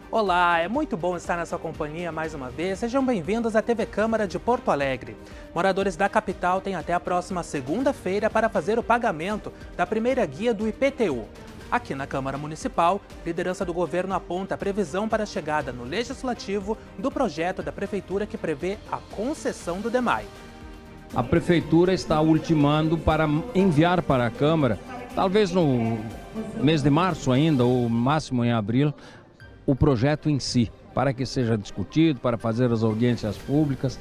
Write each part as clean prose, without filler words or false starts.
Olá, é muito bom estar na sua companhia mais uma vez. Sejam bem-vindos à TV Câmara de Porto Alegre. Moradores da capital têm até a próxima segunda-feira para fazer o pagamento da primeira guia do IPTU. Aqui na Câmara Municipal, a liderança do governo aponta a previsão para a chegada no Legislativo do projeto da Prefeitura que prevê a concessão do DEMAI. A Prefeitura está ultimando para enviar para a Câmara, talvez no mês de março ainda, ou máximo em abril, o projeto em si, para que seja discutido, para fazer as audiências públicas.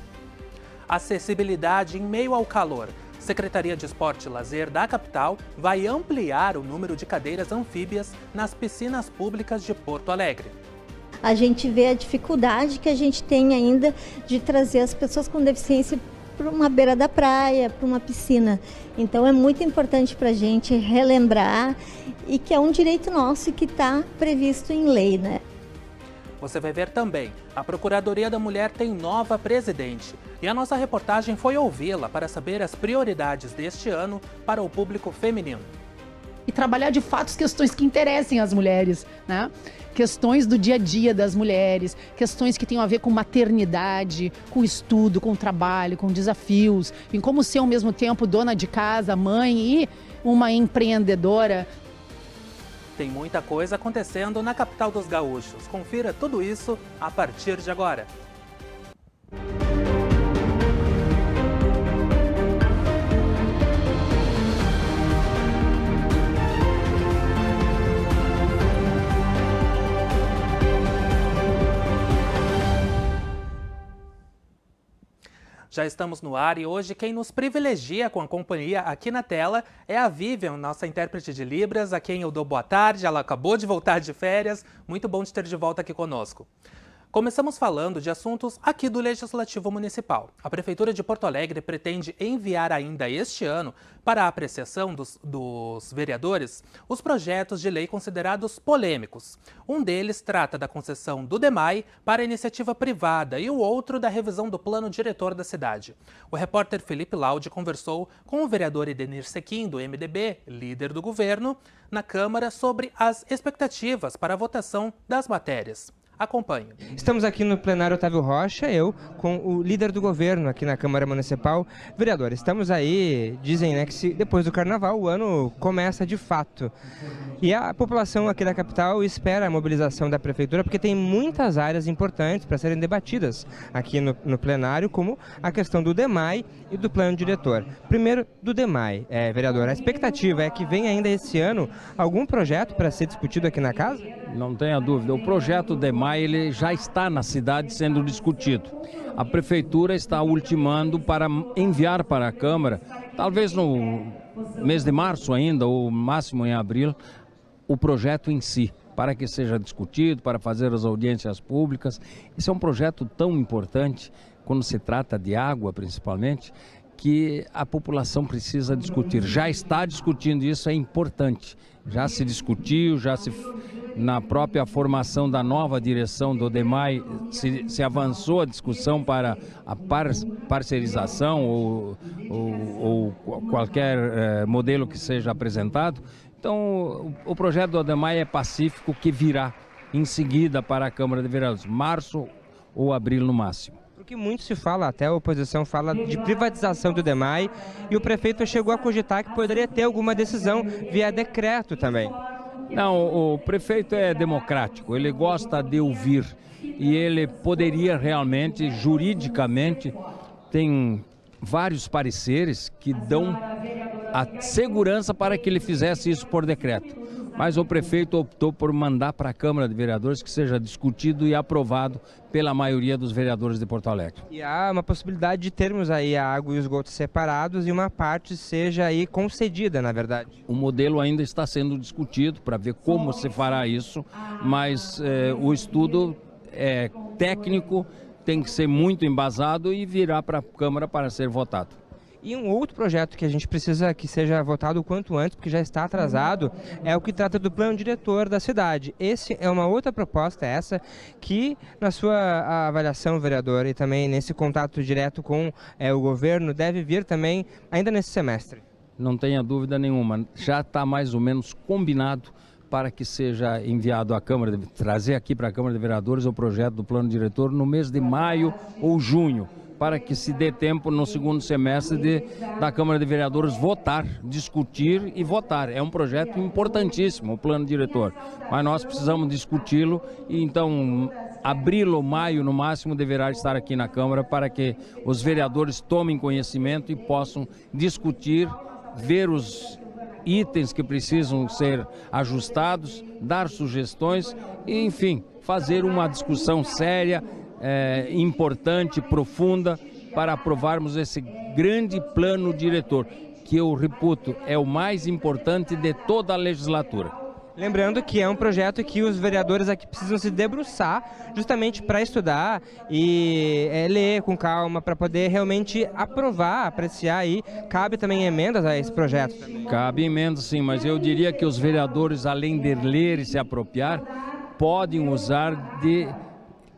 Acessibilidade em meio ao calor. Secretaria de Esporte e Lazer da capital vai ampliar o número de cadeiras anfíbias nas piscinas públicas de Porto Alegre. A gente vê a dificuldade que a gente tem ainda de trazer as pessoas com deficiência para uma beira da praia, para uma piscina. Então é muito importante para a gente relembrar e que é um direito nosso e que está previsto em lei, né? Você vai ver também, a Procuradoria da Mulher tem nova presidente e a nossa reportagem foi ouvi-la para saber as prioridades deste ano para o público feminino. E trabalhar de fato as questões que interessem as mulheres, né? Questões do dia a dia das mulheres, questões que tenham a ver com maternidade, com estudo, com trabalho, com desafios, em como ser ao mesmo tempo dona de casa, mãe e uma empreendedora. Tem muita coisa acontecendo na capital dos gaúchos. Confira tudo isso a partir de agora. Já estamos no ar e hoje quem nos privilegia com a companhia aqui na tela é a Vivian, nossa intérprete de Libras, a quem eu dou boa tarde. Ela acabou de voltar de férias. Muito bom te ter de volta aqui conosco. Começamos falando de assuntos aqui do Legislativo Municipal. A Prefeitura de Porto Alegre pretende enviar ainda este ano para a apreciação dos vereadores os projetos de lei considerados polêmicos. Um deles trata da concessão do DEMAI para a iniciativa privada e o outro da revisão do plano diretor da cidade. O repórter Felipe Laude conversou com o vereador Edenir Sequim, do MDB, líder do governo, na Câmara sobre as expectativas para a votação das matérias. Acompanhe. Estamos aqui no plenário Otávio Rocha, eu com o líder do governo aqui na Câmara Municipal. Vereador, estamos aí, dizem, né, que depois do Carnaval o ano começa de fato. E a população aqui da capital espera a mobilização da Prefeitura porque tem muitas áreas importantes para serem debatidas aqui no plenário, como a questão do DEMAI e do plano diretor. Primeiro, do DEMAI, vereador, a expectativa é que venha ainda esse ano algum projeto para ser discutido aqui na casa? Não tenha dúvida, o projeto DEMAI ele já está na cidade sendo discutido. A Prefeitura está ultimando para enviar para a Câmara, talvez no mês de março ainda, ou máximo em abril, o projeto em si, para que seja discutido, para fazer as audiências públicas. Esse é um projeto tão importante, quando se trata de água principalmente, que a população precisa discutir. Já está discutindo isso, é importante. Já se discutiu, na própria formação da nova direção do DEMAI, se avançou a discussão para a parcerização ou qualquer modelo que seja apresentado. Então, o projeto do DEMAI é pacífico, que virá em seguida para a Câmara de Vereadores, março ou abril no máximo. Porque muito se fala, até a oposição fala de privatização do DEMAI e o prefeito chegou a cogitar que poderia ter alguma decisão via decreto também. Não, o prefeito é democrático, ele gosta de ouvir e ele poderia realmente, juridicamente, tem vários pareceres que dão a segurança para que ele fizesse isso por decreto. Mas o prefeito optou por mandar para a Câmara de Vereadores que seja discutido e aprovado pela maioria dos vereadores de Porto Alegre. E há uma possibilidade de termos aí a água e o esgoto separados e uma parte seja aí concedida, na verdade. O modelo ainda está sendo discutido para ver como se fará isso, mas o estudo é técnico, tem que ser muito embasado e virá para a Câmara para ser votado. E um outro projeto que a gente precisa que seja votado o quanto antes, porque já está atrasado, é o que trata do plano diretor da cidade. Esse é uma outra proposta, essa, que na sua avaliação, vereador, e também nesse contato direto com o governo, deve vir também ainda nesse semestre. Não tenha dúvida nenhuma, já está mais ou menos combinado para que seja enviado à Câmara, trazer aqui para a Câmara de Vereadores o projeto do plano diretor no mês de maio ou junho, para que se dê tempo no segundo semestre da Câmara de Vereadores votar, discutir e votar. É um projeto importantíssimo, o plano diretor, mas nós precisamos discuti-lo e então abril ou maio no máximo deverá estar aqui na Câmara para que os vereadores tomem conhecimento e possam discutir, ver os itens que precisam ser ajustados, dar sugestões e, enfim, fazer uma discussão séria, importante, profunda, para aprovarmos esse grande plano diretor, que eu reputo é o mais importante de toda a legislatura. Lembrando que é um projeto que os vereadores aqui precisam se debruçar justamente para estudar e ler com calma, para poder realmente aprovar, apreciar e cabe também emendas a esse projeto. Cabe emendas sim, mas eu diria que os vereadores, além de ler e se apropriar, podem usar de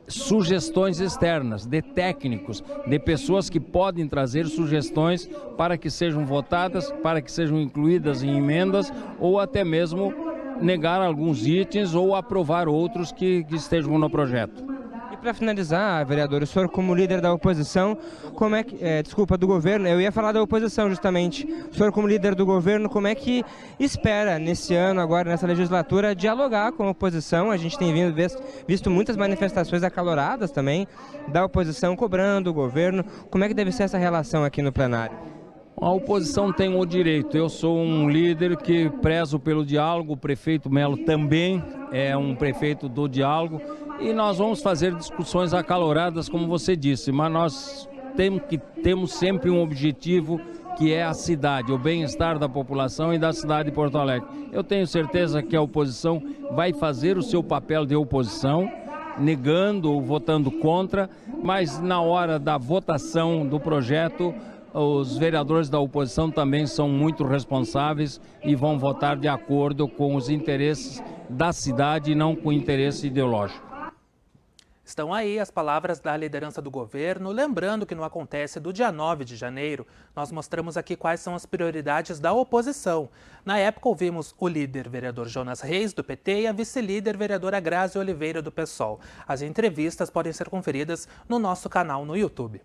sugestões externas, de técnicos, de pessoas que podem trazer sugestões para que sejam votadas, para que sejam incluídas em emendas ou até mesmo negar alguns itens ou aprovar outros que estejam no projeto. E para finalizar, vereador, o senhor como líder da oposição, como é que, do governo, eu ia falar da oposição justamente, o senhor como líder do governo, como é que espera nesse ano, agora nessa legislatura, dialogar com a oposição? A gente tem visto muitas manifestações acaloradas também da oposição cobrando o governo, como é que deve ser essa relação aqui no plenário? A oposição tem o direito, eu sou um líder que prezo pelo diálogo, o prefeito Melo também é um prefeito do diálogo e nós vamos fazer discussões acaloradas, como você disse, mas nós temos sempre um objetivo que é a cidade, o bem-estar da população e da cidade de Porto Alegre. Eu tenho certeza que a oposição vai fazer o seu papel de oposição, negando ou votando contra, mas na hora da votação do projeto, os vereadores da oposição também são muito responsáveis e vão votar de acordo com os interesses da cidade e não com o interesse ideológico. Estão aí as palavras da liderança do governo. Lembrando que no Acontece do dia 9 de janeiro, nós mostramos aqui quais são as prioridades da oposição. Na época, ouvimos o líder vereador Jonas Reis, do PT, e a vice-líder vereadora Grazi Oliveira, do PSOL. As entrevistas podem ser conferidas no nosso canal no YouTube.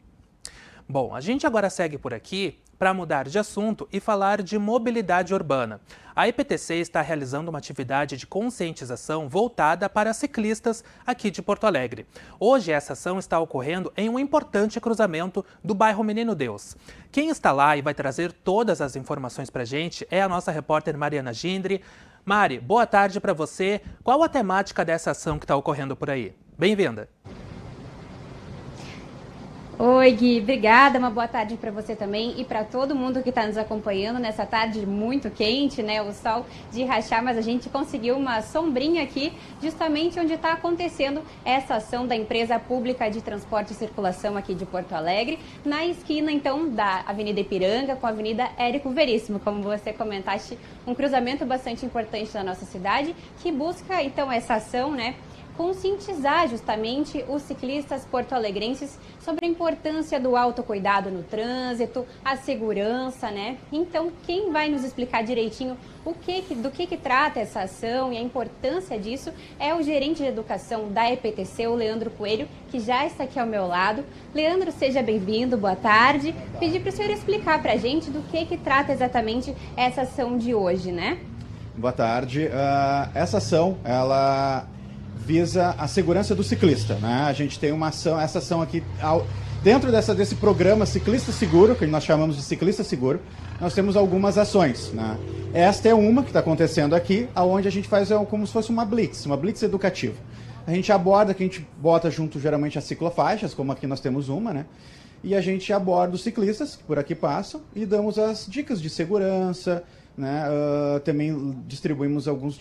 Bom, a gente agora segue por aqui para mudar de assunto e falar de mobilidade urbana. A EPTC está realizando uma atividade de conscientização voltada para ciclistas aqui de Porto Alegre. Hoje essa ação está ocorrendo em um importante cruzamento do bairro Menino Deus. Quem está lá e vai trazer todas as informações para a gente é a nossa repórter Mariana Gindri. Mari, boa tarde para você. Qual a temática dessa ação que está ocorrendo por aí? Bem-vinda! Oi, Gui, obrigada, uma boa tarde para você também e para todo mundo que está nos acompanhando nessa tarde muito quente, né? O sol de rachar, mas a gente conseguiu uma sombrinha aqui, justamente onde está acontecendo essa ação da Empresa Pública de Transporte e Circulação aqui de Porto Alegre, na esquina, então, da Avenida Ipiranga com a Avenida Érico Veríssimo, como você comentaste, um cruzamento bastante importante da nossa cidade, que busca, então, essa ação, né? Conscientizar justamente os ciclistas porto-alegrenses sobre a importância do autocuidado no trânsito, a segurança, né? Então, quem vai nos explicar direitinho do que trata essa ação e a importância disso é o gerente de educação da EPTC, o Leandro Coelho, que já está aqui ao meu lado. Leandro, seja bem-vindo, boa tarde. Pedi para o senhor explicar para a gente do que trata exatamente essa ação de hoje, né? Boa tarde. Essa ação, ela visa a segurança do ciclista, né? A gente tem uma ação, essa ação aqui, dentro desse programa Ciclista Seguro, que nós chamamos de Ciclista Seguro, nós temos algumas ações, né? Esta é uma que está acontecendo aqui, onde a gente faz como se fosse uma blitz educativa. A gente aborda, que a gente bota junto geralmente as ciclofaixas, como aqui nós temos uma, né? E a gente aborda os ciclistas que por aqui passam e damos as dicas de segurança, né? Também distribuímos alguns,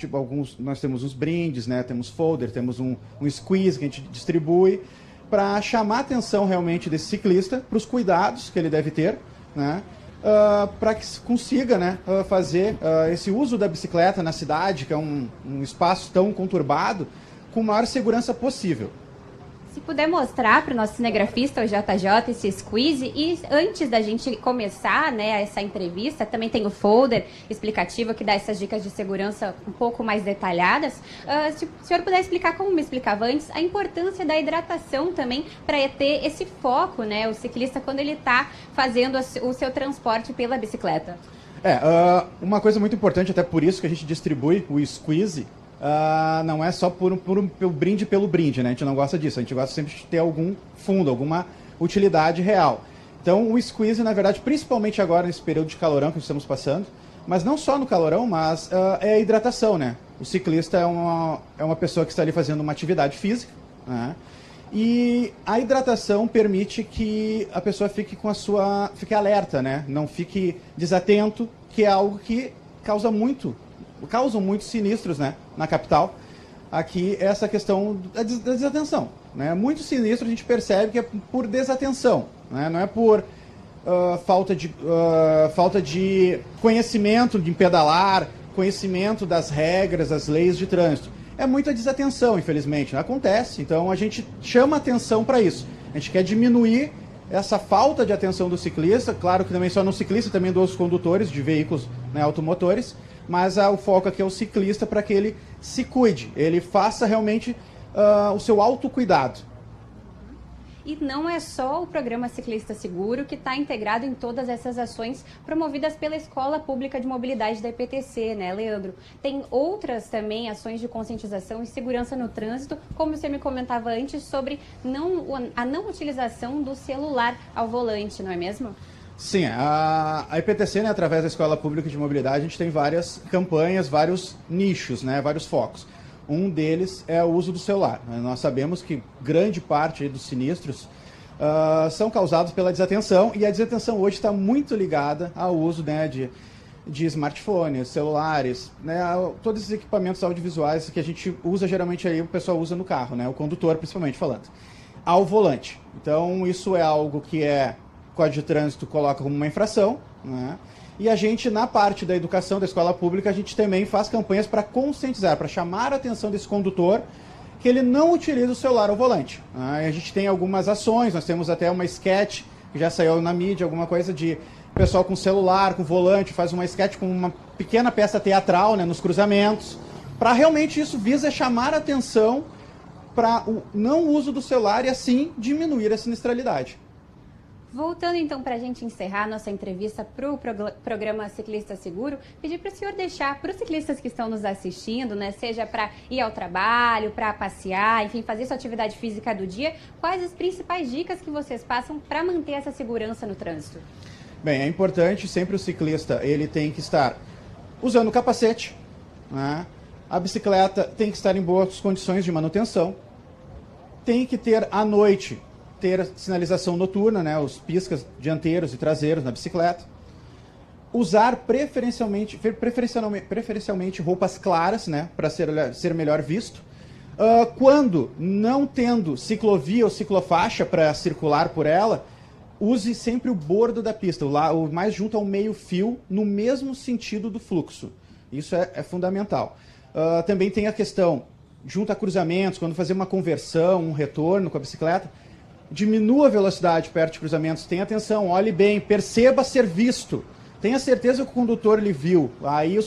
nós temos uns brindes, né? Temos folder, temos um squeeze que a gente distribui para chamar a atenção realmente desse ciclista para os cuidados que ele deve ter, né? Para que consiga, né, fazer esse uso da bicicleta na cidade, que é um espaço tão conturbado, com a maior segurança possível. Se puder mostrar para o nosso cinegrafista, o JJ, esse squeeze, e antes da gente começar, né, essa entrevista, também tem o folder explicativo que dá essas dicas de segurança um pouco mais detalhadas. Se o senhor puder explicar, como me explicava antes, a importância da hidratação também para ter esse foco, né, o ciclista, quando ele está fazendo o seu transporte pela bicicleta. Uma coisa muito importante, até por isso que a gente distribui o squeeze, não é só por brinde pelo brinde, né? A gente não gosta disso, a gente gosta sempre de ter algum fundo, alguma utilidade real. Então o squeeze, na verdade, principalmente agora nesse período de calorão que estamos passando, mas não só no calorão, mas é a hidratação, né? O ciclista é uma pessoa que está ali fazendo uma atividade física, né? E a hidratação permite que a pessoa fique fique alerta, né? Não fique desatento, que é algo que causam muitos sinistros, né, na capital. Aqui é essa questão da desatenção, né? Muitos sinistros a gente percebe que é por desatenção, né? Não é por falta de conhecimento de pedalar, conhecimento das regras, das leis de trânsito. É muita desatenção, infelizmente. Acontece, então a gente chama atenção para isso. A gente quer diminuir essa falta de atenção do ciclista, claro que também só no ciclista, também dos condutores de veículos, né, automotores, mas o foco aqui é o ciclista para que ele se cuide, ele faça realmente o seu autocuidado. E não é só o programa Ciclista Seguro que está integrado em todas essas ações promovidas pela Escola Pública de Mobilidade da EPTC, né, Leandro? Tem outras também ações de conscientização e segurança no trânsito, como você me comentava antes, sobre a não utilização do celular ao volante, não é mesmo? Sim, a EPTC, né, através da Escola Pública de Mobilidade, a gente tem várias campanhas, vários nichos, né, vários focos. Um deles é o uso do celular. Nós sabemos que grande parte dos sinistros são causados pela desatenção, e a desatenção hoje está muito ligada ao uso, né, de smartphones, celulares, né, todos esses equipamentos audiovisuais que a gente usa, geralmente aí o pessoal usa no carro, né, o condutor principalmente falando, ao volante. Então isso é algo que o Código de Trânsito coloca como uma infração, né? E a gente, na parte da educação da escola pública, a gente também faz campanhas para conscientizar, para chamar a atenção desse condutor que ele não utiliza o celular ao volante. A gente tem algumas ações, nós temos até uma sketch que já saiu na mídia, alguma coisa de pessoal com celular, com volante, faz uma sketch com uma pequena peça teatral, né, nos cruzamentos, para realmente isso visa chamar a atenção para o não uso do celular e assim diminuir a sinistralidade. Voltando então para a gente encerrar nossa entrevista para o programa Ciclista Seguro, pedir para o senhor deixar para os ciclistas que estão nos assistindo, né, seja para ir ao trabalho, para passear, enfim, fazer sua atividade física do dia, quais as principais dicas que vocês passam para manter essa segurança no trânsito? Bem, é importante sempre o ciclista, ele tem que estar usando o capacete, né? A bicicleta tem que estar em boas condições de manutenção, tem que ter à noite sinalização noturna, né, os piscas dianteiros e traseiros na bicicleta. Usar preferencialmente roupas claras, né, para ser melhor visto. Quando não tendo ciclovia ou ciclofaixa para circular por ela, use sempre o bordo da pista, o mais junto ao meio-fio, no mesmo sentido do fluxo. Isso é fundamental. Também tem a questão, junto a cruzamentos, quando fazer uma conversão, um retorno com a bicicleta, diminua a velocidade perto de cruzamentos, tenha atenção, olhe bem, perceba ser visto, tenha certeza que o condutor lhe viu, aí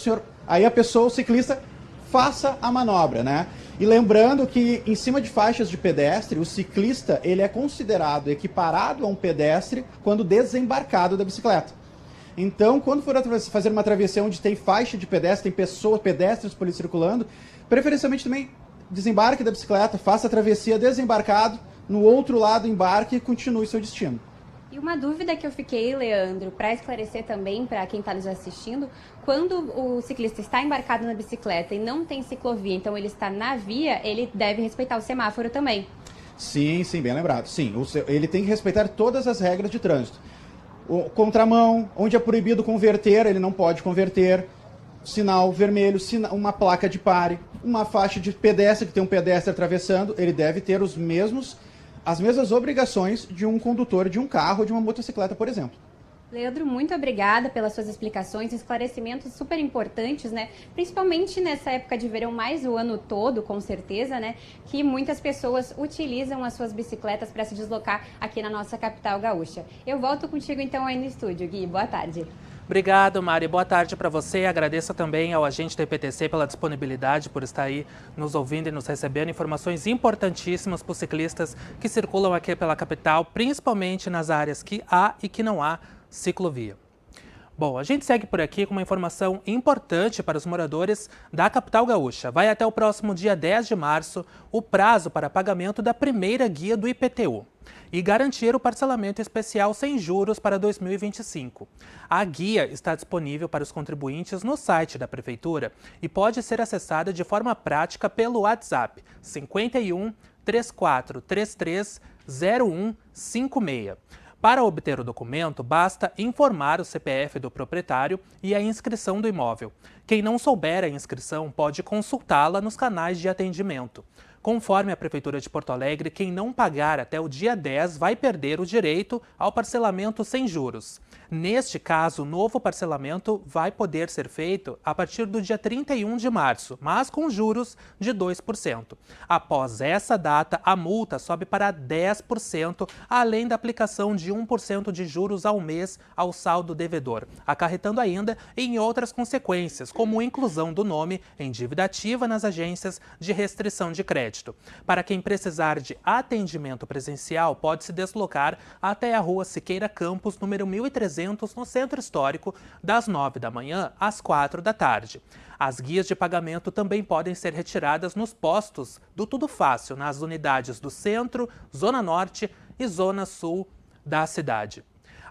a pessoa, o ciclista, faça a manobra, né? E lembrando que em cima de faixas de pedestre, o ciclista ele é considerado equiparado a um pedestre quando desembarcado da bicicleta. Então, quando for fazer uma travessia onde tem faixa de pedestre, tem pedestres por ali circulando, preferencialmente também desembarque da bicicleta, faça a travessia desembarcado, no outro lado embarque e continue seu destino. E uma dúvida que eu fiquei, Leandro, para esclarecer também para quem está nos assistindo, quando o ciclista está embarcado na bicicleta e não tem ciclovia, então ele está na via, ele deve respeitar o semáforo também. Sim, bem lembrado. Sim, ele tem que respeitar todas as regras de trânsito. O contramão, onde é proibido converter, ele não pode converter. Sinal vermelho, uma placa de pare, uma faixa de pedestre, que tem um pedestre atravessando, ele deve ter as mesmas obrigações de um condutor de um carro ou de uma motocicleta, por exemplo. Leandro, muito obrigada pelas suas explicações, esclarecimentos super importantes, né? Principalmente nessa época de verão, mais o ano todo, com certeza, né? Que muitas pessoas utilizam as suas bicicletas para se deslocar aqui na nossa capital gaúcha. Eu volto contigo então aí no estúdio, Gui. Boa tarde. Obrigado, Mari. Boa tarde para você. Agradeço também ao agente da IPTC pela disponibilidade, por estar aí nos ouvindo e nos recebendo informações importantíssimas para os ciclistas que circulam aqui pela capital, principalmente nas áreas que há e que não há ciclovia. Bom, a gente segue por aqui com uma informação importante para os moradores da capital gaúcha. Vai até o próximo dia 10 de março o prazo para pagamento da primeira guia do IPTU e garantir o parcelamento especial sem juros para 2025. A guia está disponível para os contribuintes no site da Prefeitura e pode ser acessada de forma prática pelo WhatsApp 51 3433 0156. Para obter o documento, basta informar o CPF do proprietário e a inscrição do imóvel. Quem não souber a inscrição pode consultá-la nos canais de atendimento. Conforme a Prefeitura de Porto Alegre, quem não pagar até o dia 10 vai perder o direito ao parcelamento sem juros. Neste caso, o novo parcelamento vai poder ser feito a partir do dia 31 de março, mas com juros de 2%. Após essa data, a multa sobe para 10%, além da aplicação de 1% de juros ao mês ao saldo devedor, acarretando ainda em outras consequências, como a inclusão do nome em dívida ativa nas agências de restrição de crédito. Para quem precisar de atendimento presencial, pode se deslocar até a Rua Siqueira Campos, número 1300, no Centro Histórico, das 9 da manhã às 4 da tarde. As guias de pagamento também podem ser retiradas nos postos do Tudo Fácil, nas unidades do Centro, Zona Norte e Zona Sul da cidade.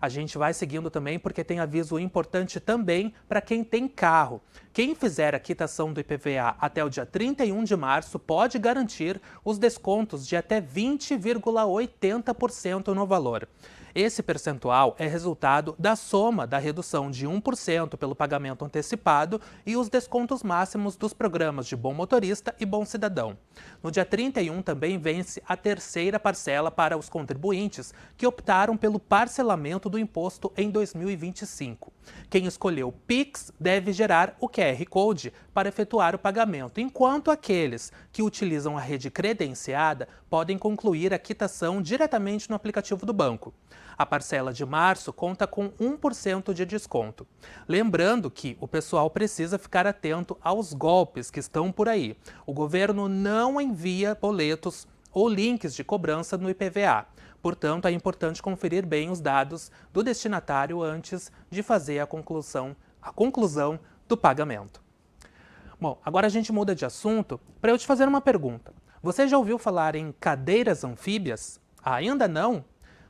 A gente vai seguindo também porque tem aviso importante também para quem tem carro. Quem fizer a quitação do IPVA até o dia 31 de março pode garantir os descontos de até 20,80% no valor. Esse percentual é resultado da soma da redução de 1% pelo pagamento antecipado e os descontos máximos dos programas de Bom Motorista e Bom Cidadão. No dia 31 também vence a terceira parcela para os contribuintes que optaram pelo parcelamento do imposto em 2025. Quem escolheu o Pix deve gerar o QR Code para efetuar o pagamento, enquanto aqueles que utilizam a rede credenciada podem concluir a quitação diretamente no aplicativo do banco. A parcela de março conta com 1% de desconto. Lembrando que o pessoal precisa ficar atento aos golpes que estão por aí. O governo não envia boletos ou links de cobrança no IPVA. Portanto, é importante conferir bem os dados do destinatário antes de fazer a conclusão do pagamento. Bom, agora a gente muda de assunto para eu te fazer uma pergunta. Você já ouviu falar em cadeiras anfíbias? Ainda não?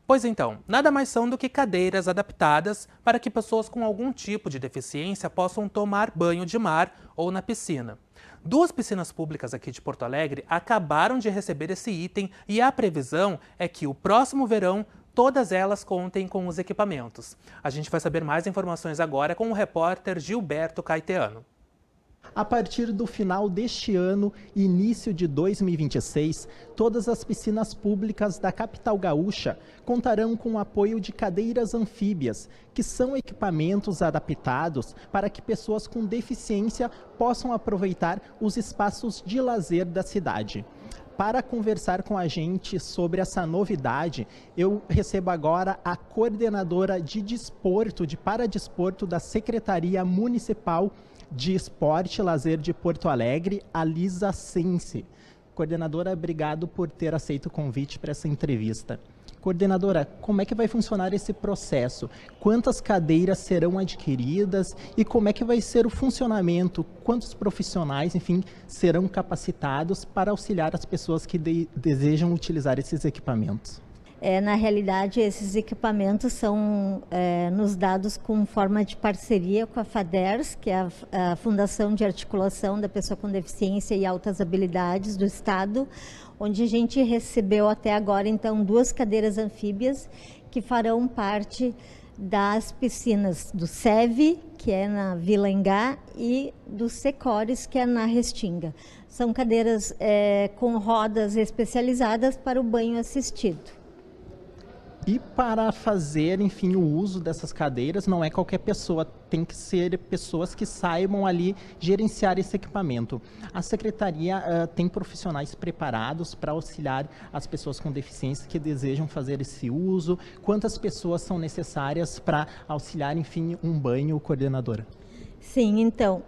Pois então, nada mais são do que cadeiras adaptadas para que pessoas com algum tipo de deficiência possam tomar banho de mar ou na piscina. 2 piscinas públicas aqui de Porto Alegre acabaram de receber esse item e a previsão é que o próximo verão todas elas contem com os equipamentos. A gente vai saber mais informações agora com o repórter Gilberto Caetano. A partir do final deste ano e início de 2026, todas as piscinas públicas da capital gaúcha contarão com o apoio de cadeiras anfíbias, que são equipamentos adaptados para que pessoas com deficiência possam aproveitar os espaços de lazer da cidade. Para conversar com a gente sobre essa novidade, eu recebo agora a coordenadora de desporto, de paradesporto da Secretaria Municipal de Esporte e Lazer de Porto Alegre, a Lisa Sense. Coordenadora, obrigado por ter aceito o convite para essa entrevista. Coordenadora, como é que vai funcionar esse processo? Quantas cadeiras serão adquiridas e como é que vai ser o funcionamento? Quantos profissionais, enfim, serão capacitados para auxiliar as pessoas que desejam utilizar esses equipamentos? Na realidade, esses equipamentos são nos dados com forma de parceria com a FADERS, que é a Fundação de Articulação da Pessoa com Deficiência e Altas Habilidades do Estado, onde a gente recebeu até agora, então, 2 cadeiras anfíbias que farão parte das piscinas do SEV, que é na Vila Engá, e do Secores, que é na Restinga. São cadeiras com rodas especializadas para o banho assistido. E para fazer, enfim, o uso dessas cadeiras, não é qualquer pessoa, tem que ser pessoas que saibam ali gerenciar esse equipamento. A Secretaria tem profissionais preparados para auxiliar as pessoas com deficiência que desejam fazer esse uso. Quantas pessoas são necessárias para auxiliar, enfim, um banho, coordenadora? Sim, então,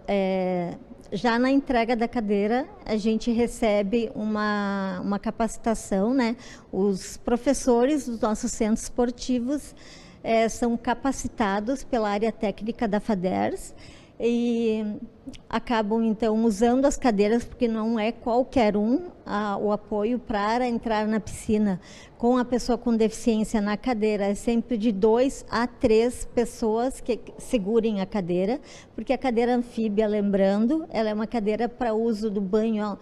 já na entrega da cadeira, a gente recebe uma capacitação, né? Os professores dos nossos centros esportivos são capacitados pela área técnica da FADERS e acabam, então, usando as cadeiras, porque não é qualquer o apoio para entrar na piscina com a pessoa com deficiência na cadeira. É sempre de 2 a 3 pessoas que segurem a cadeira, porque a cadeira anfíbia, lembrando, ela é uma cadeira para uso do banho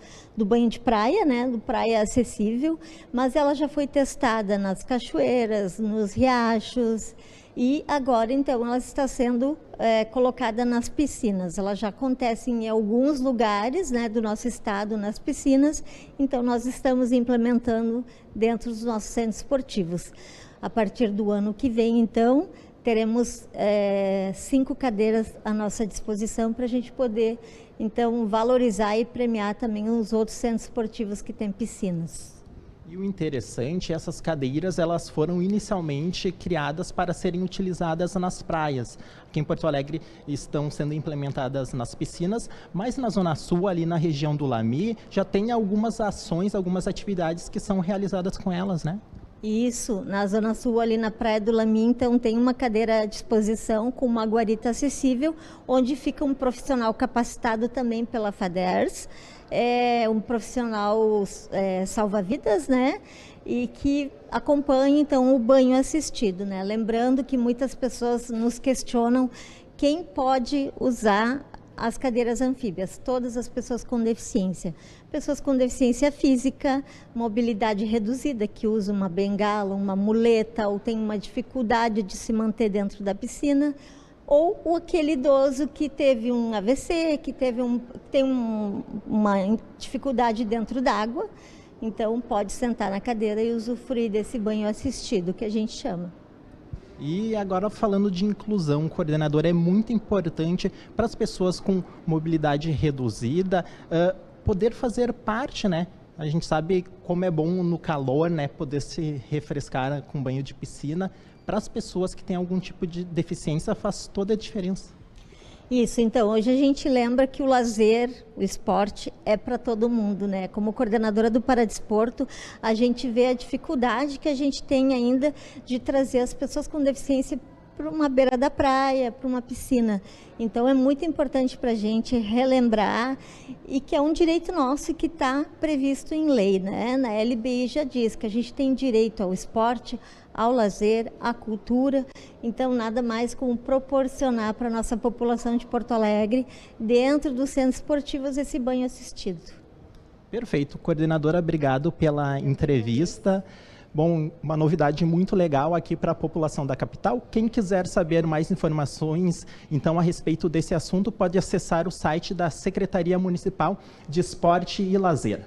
de praia, né, do praia acessível, mas ela já foi testada nas cachoeiras, nos riachos, e agora, então, ela está sendo colocada nas piscinas. Ela já acontece em alguns lugares, né, do nosso estado, nas piscinas, então nós estamos implementando dentro dos nossos centros esportivos. A partir do ano que vem, então, teremos 5 cadeiras à nossa disposição para a gente poder, então, valorizar e premiar também os outros centros esportivos que têm piscinas. E o interessante, essas cadeiras, elas foram inicialmente criadas para serem utilizadas nas praias. Aqui em Porto Alegre estão sendo implementadas nas piscinas, mas na Zona Sul, ali na região do Lamy, já tem algumas ações, algumas atividades que são realizadas com elas, né? Isso, na Zona Sul, ali na Praia do Lamy, então tem uma cadeira à disposição com uma guarita acessível, onde fica um profissional capacitado também pela FADERS, um profissional salva-vidas, né? E que acompanha, então, o banho assistido, né? Lembrando que muitas pessoas nos questionam quem pode usar as cadeiras anfíbias, todas as pessoas com deficiência. Pessoas com deficiência física, mobilidade reduzida, que usam uma bengala, uma muleta, ou tem uma dificuldade de se manter dentro da piscina, ou aquele idoso que teve um AVC, que tem uma dificuldade dentro d'água, então pode sentar na cadeira e usufruir desse banho assistido, que a gente chama. E agora, falando de inclusão, coordenadora, é muito importante para as pessoas com mobilidade reduzida poder fazer parte, né? A gente sabe como é bom no calor, né, poder se refrescar com banho de piscina. Para as pessoas que têm algum tipo de deficiência, faz toda a diferença. Isso, então, hoje a gente lembra que o lazer, o esporte, é para todo mundo, né? Como coordenadora do Paradesporto, a gente vê a dificuldade que a gente tem ainda de trazer as pessoas com deficiência para uma beira da praia, para uma piscina. Então, é muito importante para a gente relembrar e que é um direito nosso que está previsto em lei, né? Na LBI já diz que a gente tem direito ao esporte, ao lazer, à cultura. Então, nada mais como proporcionar para a nossa população de Porto Alegre, dentro dos centros esportivos, esse banho assistido. Perfeito. Coordenadora, obrigado pela entrevista. Bom, uma novidade muito legal aqui para a população da capital. Quem quiser saber mais informações, então, a respeito desse assunto, pode acessar o site da Secretaria Municipal de Esporte e Lazer.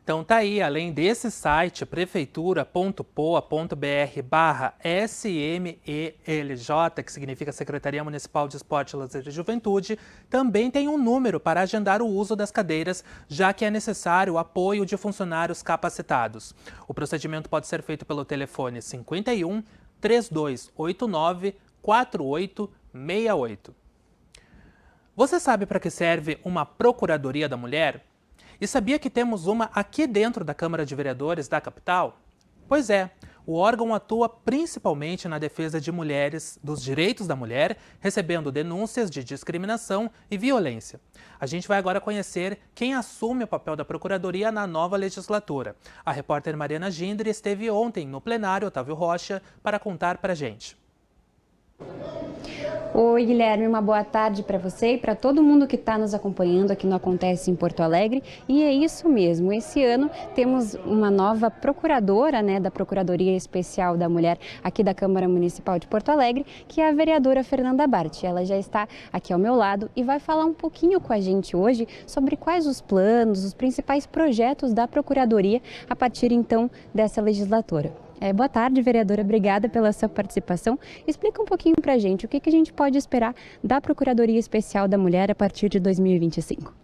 Então tá aí, além desse site, prefeitura.poa.br/SMELJ, que significa Secretaria Municipal de Esporte, Lazer e Juventude, também tem um número para agendar o uso das cadeiras, já que é necessário o apoio de funcionários capacitados. O procedimento pode ser feito pelo telefone 51 3289 4868. Você sabe para que serve uma Procuradoria da Mulher? E sabia que temos uma aqui dentro da Câmara de Vereadores da capital? Pois é, o órgão atua principalmente na defesa de mulheres, dos direitos da mulher, recebendo denúncias de discriminação e violência. A gente vai agora conhecer quem assume o papel da Procuradoria na nova legislatura. A repórter Mariana Gindre esteve ontem no plenário Otávio Rocha para contar para a gente. Oi, Guilherme, uma boa tarde para você e para todo mundo que está nos acompanhando aqui no Acontece em Porto Alegre. E é isso mesmo, esse ano temos uma nova procuradora, da Procuradoria Especial da Mulher aqui da Câmara Municipal de Porto Alegre, que é a vereadora Fernanda Bart. Ela já está aqui ao meu lado e vai falar um pouquinho com a gente hoje sobre quais os planos, os principais projetos da Procuradoria a partir então dessa legislatura. Boa tarde, vereadora. Obrigada pela sua participação. Explica um pouquinho para a gente o que a gente pode esperar da Procuradoria Especial da Mulher a partir de 2025.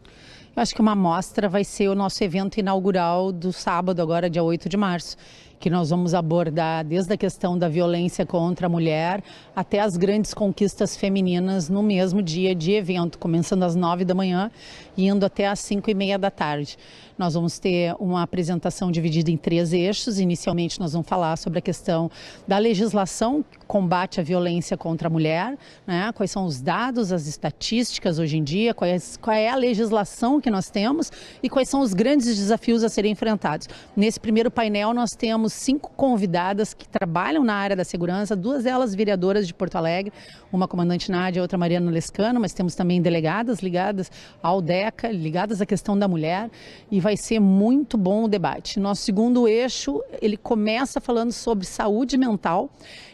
Eu acho que uma mostra vai ser o nosso evento inaugural do sábado, agora dia 8 de março, que nós vamos abordar desde a questão da violência contra a mulher até as grandes conquistas femininas no mesmo dia de evento, começando às 9 da manhã e indo até às 5h30 da tarde. Nós vamos ter uma apresentação dividida em 3 eixos. Inicialmente nós vamos falar sobre a questão da legislação que combate a violência contra a mulher, né? Quais são os dados, as estatísticas hoje em dia, qual é a legislação que nós temos e quais são os grandes desafios a serem enfrentados. Nesse primeiro painel nós temos 5 convidadas que trabalham na área da segurança, 2 delas vereadoras de Porto Alegre, uma comandante Nádia, outra Mariana Lescano, mas temos também delegadas ligadas ao DECA, ligadas à questão da mulher, e vai ser muito bom o debate. Nosso segundo eixo, ele começa falando sobre saúde mental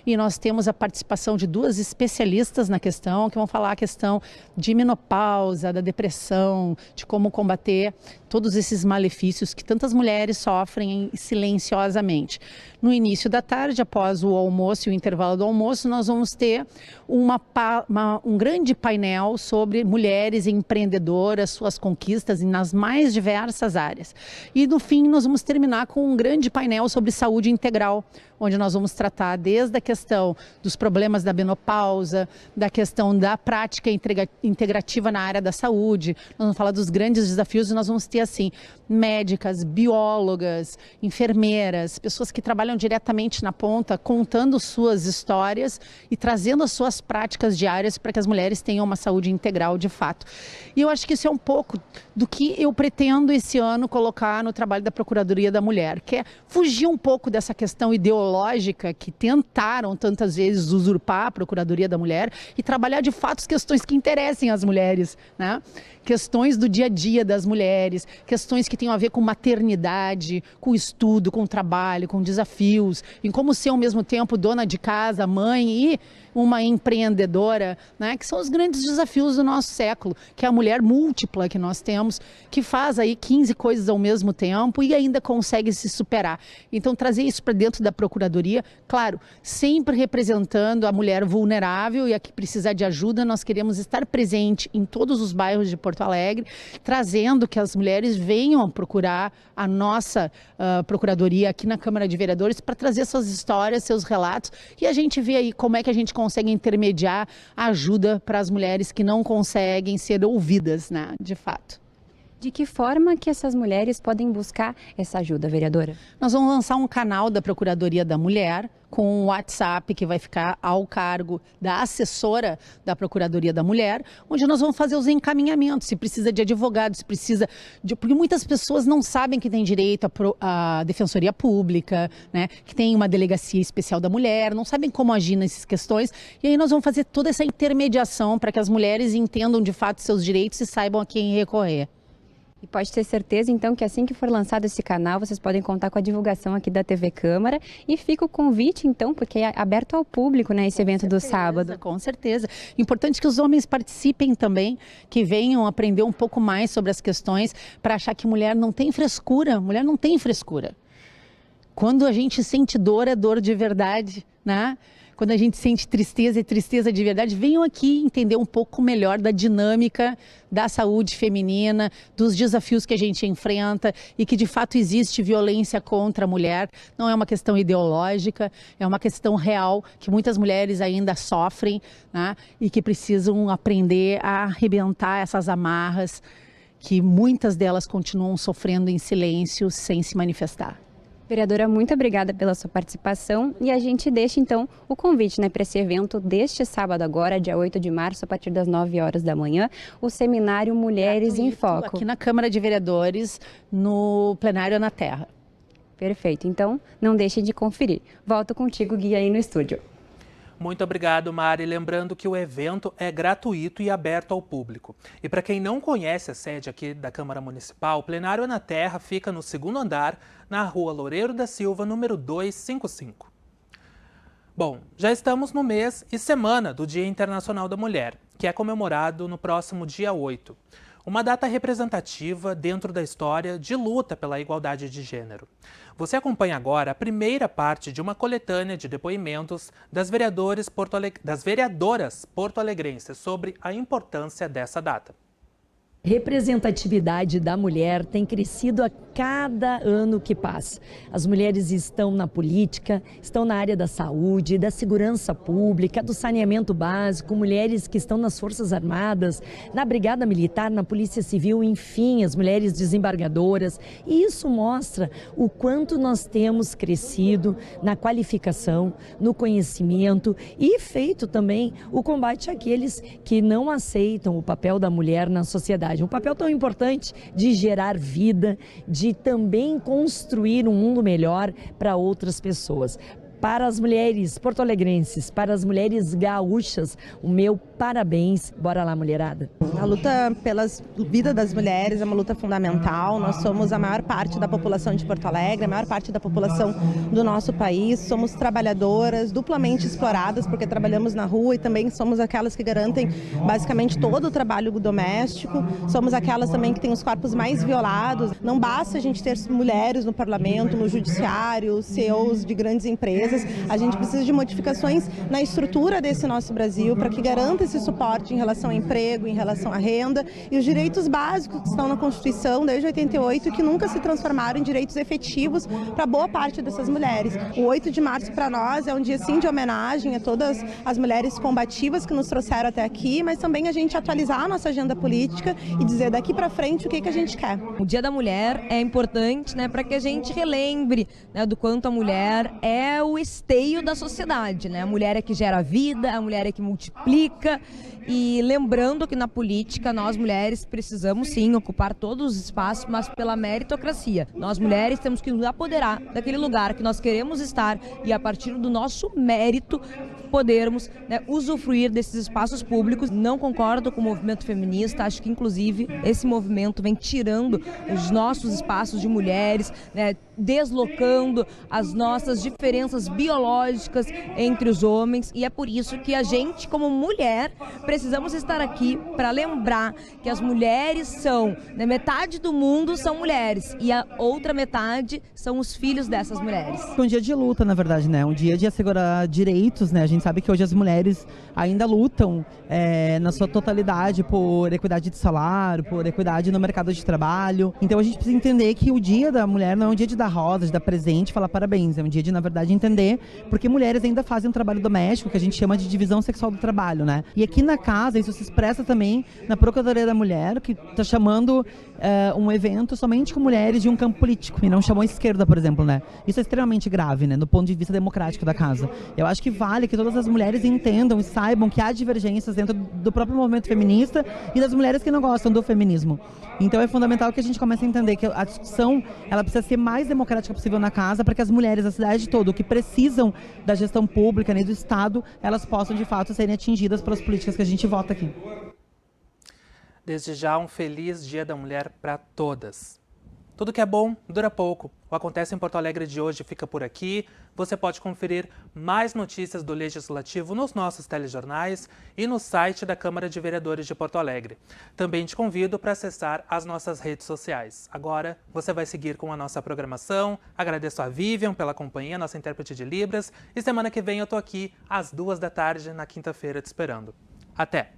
e nós temos a participação de 2 especialistas na questão, que vão falar a questão de menopausa, da depressão, de como combater todos esses malefícios que tantas mulheres sofrem silenciosamente. No início da tarde, após o almoço e o intervalo do almoço, nós vamos ter um grande painel sobre mulheres empreendedoras, suas conquistas nas mais diversas áreas. E no fim, nós vamos terminar com um grande painel sobre saúde integral, onde nós vamos tratar desde a questão dos problemas da menopausa, da questão da prática integrativa na área da saúde, nós vamos falar dos grandes desafios e nós vamos ter assim, médicas, biólogas, enfermeiras, pessoas que trabalham diretamente na ponta, contando suas histórias e trazendo as suas práticas diárias para que as mulheres tenham uma saúde integral de fato. E eu acho que isso é um pouco do que eu pretendo esse ano colocar no trabalho da Procuradoria da Mulher, que é fugir um pouco dessa questão ideológica que tentaram tantas vezes usurpar a Procuradoria da Mulher e trabalhar de fato as questões que interessem as mulheres, né? Questões do dia a dia das mulheres, questões que tenham a ver com maternidade, com estudo, com trabalho, com desafios, em como ser ao mesmo tempo dona de casa, mãe e uma empreendedora, né? Que são os grandes desafios do nosso século, que é a mulher múltipla que nós temos, que faz aí 15 coisas ao mesmo tempo e ainda consegue se superar. Então trazer isso para dentro da Procuradoria, claro, sempre representando a mulher vulnerável e a que precisar de ajuda, nós queremos estar presente em todos os bairros de Porto Alegre, trazendo que as mulheres venham procurar a nossa Procuradoria aqui na Câmara de Vereadores para trazer suas histórias, seus relatos e a gente vê aí como é que a gente consegue intermediar ajuda para as mulheres que não conseguem ser ouvidas, né, de fato. De que forma que essas mulheres podem buscar essa ajuda, vereadora? Nós vamos lançar um canal da Procuradoria da Mulher com um WhatsApp que vai ficar ao cargo da assessora da Procuradoria da Mulher, onde nós vamos fazer os encaminhamentos, se precisa de advogado, se precisa de... Porque muitas pessoas não sabem que tem direito à Defensoria Pública, né? Que tem uma Delegacia Especial da Mulher, não sabem como agir nessas questões, e aí nós vamos fazer toda essa intermediação para que as mulheres entendam de fato seus direitos e saibam a quem recorrer. E pode ter certeza, então, que assim que for lançado esse canal, vocês podem contar com a divulgação aqui da TV Câmara. E fica o convite, então, porque é aberto ao público, né, esse evento do sábado. Com certeza. Importante que os homens participem também, que venham aprender um pouco mais sobre as questões, para achar que mulher não tem frescura. Mulher não tem frescura. Quando a gente sente dor, é dor de verdade, né? Quando a gente sente tristeza, é tristeza de verdade. Venham aqui entender um pouco melhor da dinâmica da saúde feminina, dos desafios que a gente enfrenta e que de fato existe violência contra a mulher. Não é uma questão ideológica, é uma questão real que muitas mulheres ainda sofrem, né? E que precisam aprender a arrebentar essas amarras que muitas delas continuam sofrendo em silêncio, sem se manifestar. Vereadora, muito obrigada pela sua participação e a gente deixa então o convite, né, para esse evento deste sábado agora, dia 8 de março, a partir das 9 horas da manhã, o seminário Mulheres em Foco. Aqui na Câmara de Vereadores, no plenário na Terra. Perfeito, então não deixe de conferir. Volto contigo, Gui, aí no estúdio. Muito obrigado, Mari. Lembrando que o evento é gratuito e aberto ao público. E para quem não conhece a sede aqui da Câmara Municipal, o Plenário na Terra fica no 2º andar, na Rua Loureiro da Silva, número 255. Bom, já estamos no mês e semana do Dia Internacional da Mulher, que é comemorado no próximo dia 8. uma data representativa dentro da história de luta pela igualdade de gênero. Você acompanha agora a primeira parte de uma coletânea de depoimentos das vereadoras porto-alegrenses sobre a importância dessa data. Representatividade da mulher tem crescido a cada ano que passa. As mulheres estão na política, estão na área da saúde, da segurança pública, do saneamento básico, mulheres que estão nas Forças Armadas, na Brigada Militar, na Polícia Civil, enfim, as mulheres desembargadoras. E isso mostra o quanto nós temos crescido na qualificação, no conhecimento e feito também o combate àqueles que não aceitam o papel da mulher na sociedade. Um papel tão importante de gerar vida, de também construir um mundo melhor para outras pessoas. Para as mulheres porto-alegrenses, para as mulheres gaúchas, o meu parabéns. Bora lá, mulherada. A luta pela vida das mulheres é uma luta fundamental. Nós somos a maior parte da população de Porto Alegre, a maior parte da população do nosso país. Somos trabalhadoras, duplamente exploradas, porque trabalhamos na rua e também somos aquelas que garantem basicamente todo o trabalho doméstico. Somos aquelas também que têm os corpos mais violados. Não basta a gente ter mulheres no parlamento, no judiciário, CEOs de grandes empresas. A gente precisa de modificações na estrutura desse nosso Brasil para que garanta esse suporte em relação ao emprego, em relação à renda e os direitos básicos que estão na Constituição desde 88 e que nunca se transformaram em direitos efetivos para boa parte dessas mulheres. O 8 de março para nós é um dia sim de homenagem a todas as mulheres combativas que nos trouxeram até aqui, mas também a gente atualizar a nossa agenda política e dizer daqui para frente o que a gente quer. O Dia da Mulher é importante, né, para que a gente relembre, né, do quanto a mulher é o esteio da sociedade, né? A mulher é que gera vida, a mulher é que multiplica. E lembrando que na política nós mulheres precisamos sim ocupar todos os espaços, mas pela meritocracia. Nós mulheres temos que nos apoderar daquele lugar que nós queremos estar e a partir do nosso mérito podermos, né, usufruir desses espaços públicos. Não concordo com o movimento feminista, acho que inclusive esse movimento vem tirando os nossos espaços de mulheres, né, deslocando as nossas diferenças biológicas entre os homens e é por isso que a gente como mulher precisamos estar aqui para lembrar que as mulheres são, né, metade do mundo são mulheres e a outra metade são os filhos dessas mulheres. É um dia de luta, na verdade, né? Um dia de assegurar direitos, né? A gente sabe que hoje as mulheres ainda lutam na sua totalidade por equidade de salário, por equidade no mercado de trabalho. Então a gente precisa entender que o Dia da Mulher não é um dia de dar rosas, de dar presente, falar parabéns. É um dia de, na verdade, entender porque mulheres ainda fazem um trabalho doméstico que a gente chama de divisão sexual do trabalho, né? E aqui na casa isso se expressa também na Procuradoria da Mulher, que está chamando um evento somente com mulheres de um campo político e não chamou a esquerda, por exemplo, né? Isso é extremamente grave, né? Do ponto de vista democrático da casa. Eu acho que vale que todas as mulheres entendam e saibam que há divergências dentro do próprio movimento feminista e das mulheres que não gostam do feminismo. Então é fundamental que a gente comece a entender que a discussão ela precisa ser mais democrática possível na casa para que as mulheres da cidade toda, que precisam da gestão pública, né, do Estado, elas possam de fato serem atingidas pelas políticas que a gente vota aqui. Desde já, um feliz Dia da Mulher para todas. Tudo que é bom dura pouco. O Acontece em Porto Alegre de hoje fica por aqui. Você pode conferir mais notícias do Legislativo nos nossos telejornais e no site da Câmara de Vereadores de Porto Alegre. Também te convido para acessar as nossas redes sociais. Agora, você vai seguir com a nossa programação. Agradeço a Vivian pela companhia, nossa intérprete de Libras. E semana que vem eu tô aqui às 14h na quinta-feira te esperando. Até!